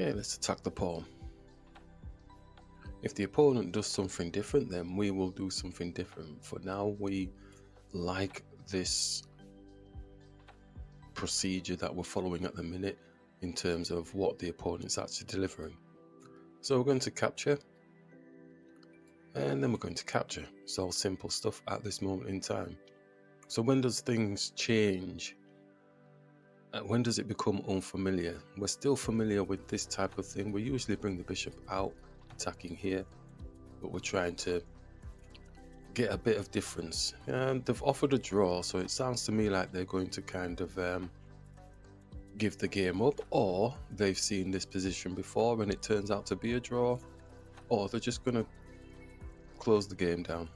Okay, let's attack the pawn. If the opponent does something different, then we will do something different. For now, we like this procedure that we're following at the minute in terms of what the opponent's actually delivering. So we're going to capture, and then we're going to capture. It's all simple stuff at this moment in time. So when does things change? When does it become unfamiliar? We're still familiar with this type of thing. We usually bring the bishop out, attacking here, but we're trying to get a bit of difference. And they've offered a draw, so it sounds to me like they're going to kind of give the game up, or they've seen this position before and it turns out to be a draw, or they're just going to close the game down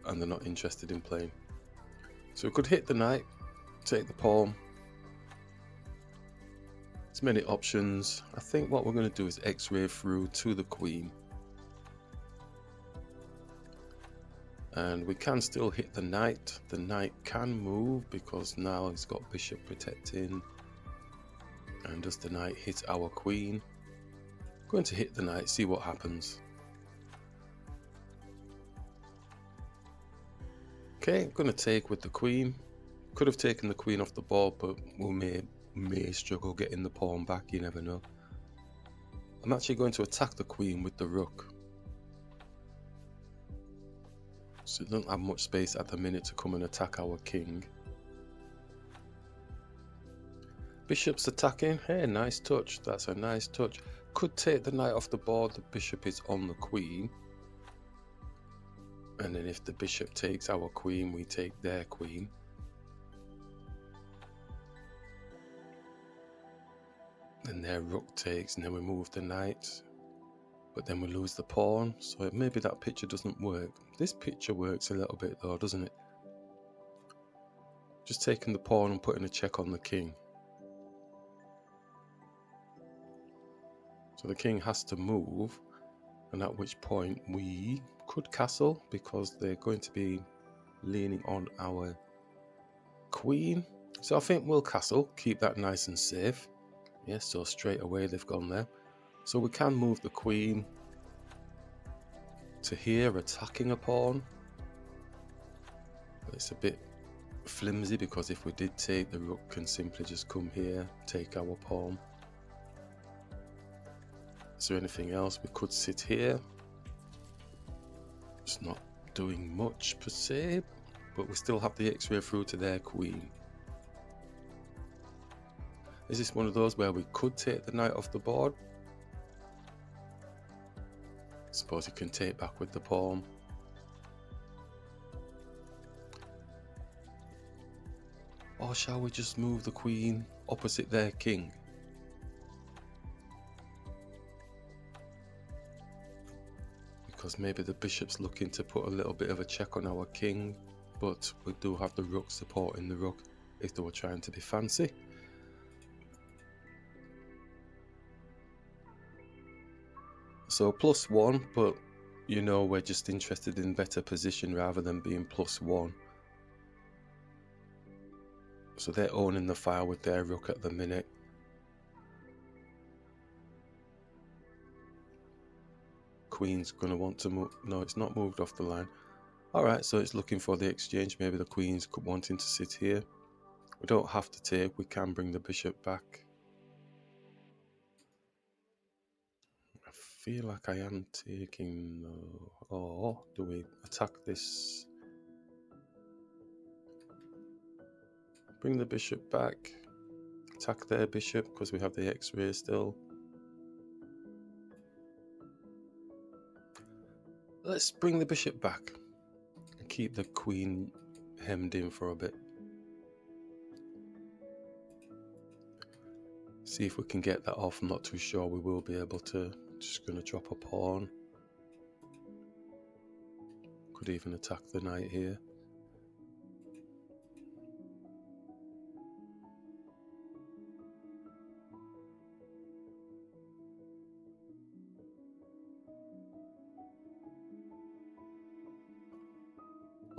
and they're not interested in playing. So we could hit the knight, take the pawn. There's many options. I think what we're going to do is x-ray through to the queen. And we can still hit the knight. The knight can move because now he's got bishop protecting. And does the knight hit our queen? Going to hit the knight, see what happens. Okay, I'm going to take with the queen. Could have taken the queen off the board, but we may struggle getting the pawn back, you never know. I'm actually going to attack the queen with the rook. So we don't have much space at the minute to come and attack our king. Bishop's attacking. Hey, nice touch. That's a nice touch. Could take the knight off the board. The bishop is on the queen. And then if the bishop takes our queen, we take their queen. Then their rook takes, and then we move the knight. But then we lose the pawn, so maybe that picture doesn't work. This picture works a little bit though, doesn't it? Just taking the pawn and putting a check on the king. So the king has to move, and at which point we could castle because they're going to be leaning on our queen. So I think we'll castle, keep that nice and safe. Yes, so straight away they've gone there. So we can move the queen to here, attacking a pawn. But it's a bit flimsy because if we did take, the rook can simply just come here, take our pawn. Is there anything else? We could sit here. It's not doing much per se, but we still have the x-ray through to their queen. Is this one of those where we could take the knight off the board? Suppose you can take back with the pawn. Or shall we just move the queen opposite their king? Because maybe the bishop's looking to put a little bit of a check on our king, but we do have the rook supporting the rook if they were trying to be fancy. So +1, but you know we're just interested in better position rather than being +1. So they're owning the file with their rook at the minute. Queen's going to want to move. No, it's not moved off the line. Alright, so it's looking for the exchange. Maybe the queen's wanting to sit here. We don't have to take. We can bring the bishop back. I feel like I am taking... Or do we attack this? Bring the bishop back. Attack their bishop because we have the x-ray still. Let's bring the bishop back and keep the queen hemmed in for a bit. See if we can get that off. I'm not too sure we will be able to. Just going to drop a pawn. Could even attack the knight here.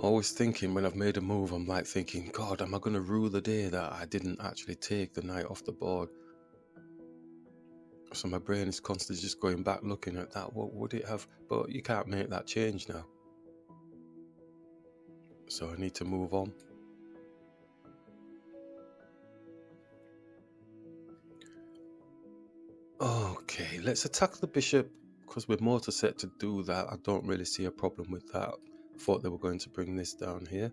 Always thinking when I've made a move, I'm like thinking, God, am I going to rue the day that I didn't actually take the knight off the board? So my brain is constantly just going back, looking at that. What would it have? But you can't make that change now. So I need to move on. Okay, let's attack the bishop, because with mortar set to do that, I don't really see a problem with that. I thought they were going to bring this down here.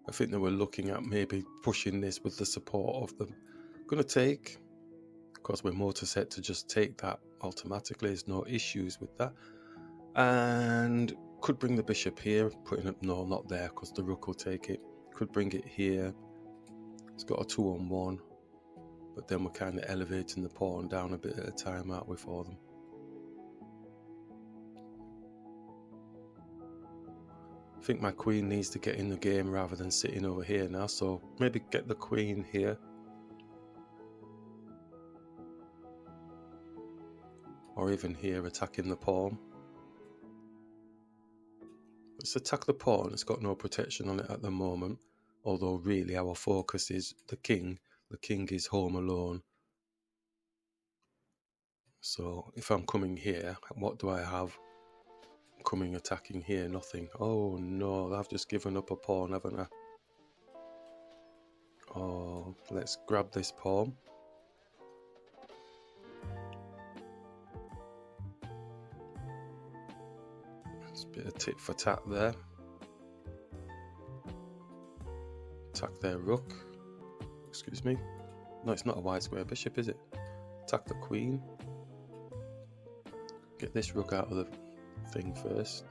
I think they were looking at maybe pushing this with the support of them. Going to take, because we're mortar set to just take that automatically. There's no issues with that. And could bring the bishop here, putting it, no, not there, because the rook will take it. Could bring it here. It's got a 2-on-1, but then we're kind of elevating the pawn down a bit at a time, aren't we, for them? I think my queen needs to get in the game rather than sitting over here now, so maybe get the queen here. Or even here, attacking the pawn. Let's attack the pawn. It's got no protection on it at the moment, although really our focus is the king. The king is home alone. So if I'm coming here, what do I have? Coming attacking here, nothing. Oh no, I've just given up a pawn, haven't I? Oh, let's grab this pawn. It's a bit of tit for tat there. Attack their rook. Excuse me. No, it's not a wide square bishop, is it? Attack the queen. Get this rook out of the thing first.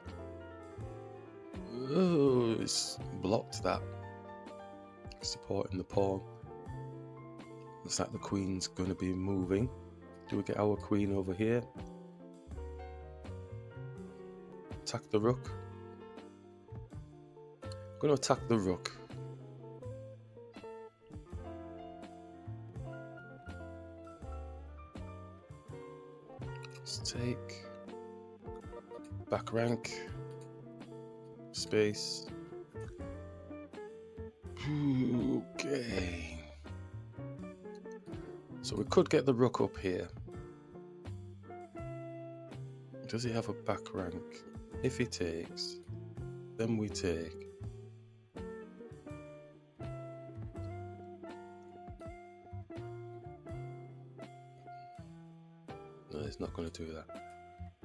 Oh, it's blocked that. Supporting the pawn. Looks like the queen's going to be moving. Do we get our queen over here? Attack the rook. I'm going to attack the rook. Let's take. Back rank. Space. Okay. So we could get the rook up here. Does he have a back rank? If he takes, then we take. No, he's not going to do that.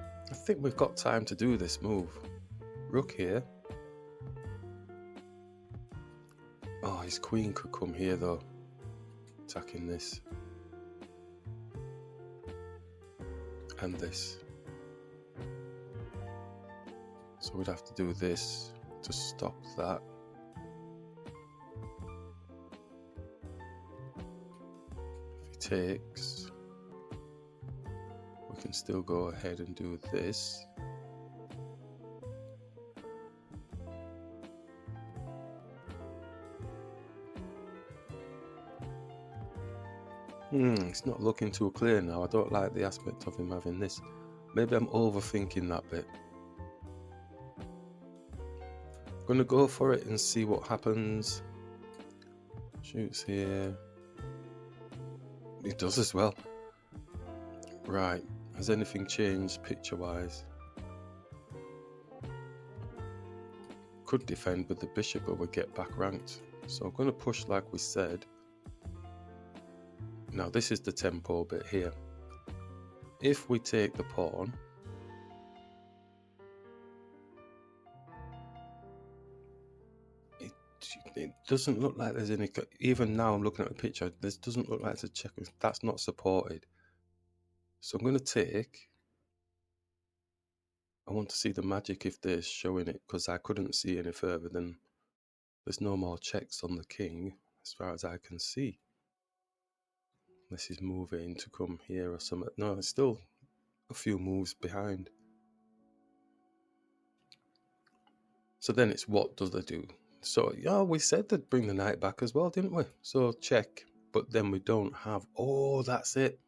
I think we've got time to do this move. Rook here. Oh, his queen could come here though. Attacking this. And this. So we'd have to do this to stop that. If he takes, we can still go ahead and do this. It's not looking too clear now. I don't like the aspect of him having this. Maybe I'm overthinking that bit. Gonna go for it and see what happens. Shoots here. He does as well. Right. Has anything changed picture-wise? Could defend with the bishop, but we'll get back ranked. So I'm going to push like we said. Now this is the tempo bit here. If we take the pawn, it doesn't look like there's any, even now I'm looking at the picture, this doesn't look like it's a check. That's not supported. So I'm going to take, I want to see the magic if they're showing it, because I couldn't see any further than there's no more checks on the king as far as I can see. Unless he's moving to come here or something. No, it's still a few moves behind. So then it's what does they do? So, yeah, we said they'd bring the knight back as well, didn't we? So check, but then we don't have, oh, that's it.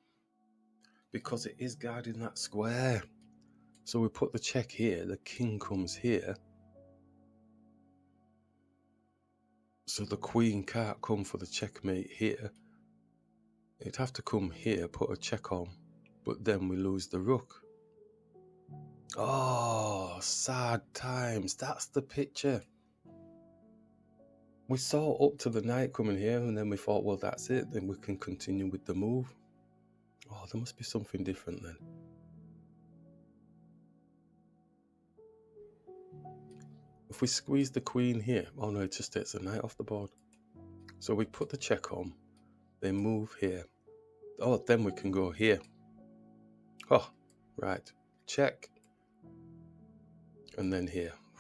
Because it is guarding that square. So we put the check here, the king comes here. So the queen can't come for the checkmate here. It'd have to come here, put a check on, but then we lose the rook. Oh, sad times. That's the picture. We saw up to the knight coming here, and then we thought, well, that's it. Then we can continue with the move. Oh, there must be something different then. If we squeeze the queen here, oh no, it just takes the knight off the board. So we put the check on, they move here. Oh, then we can go here. Oh, right. Check. And then here.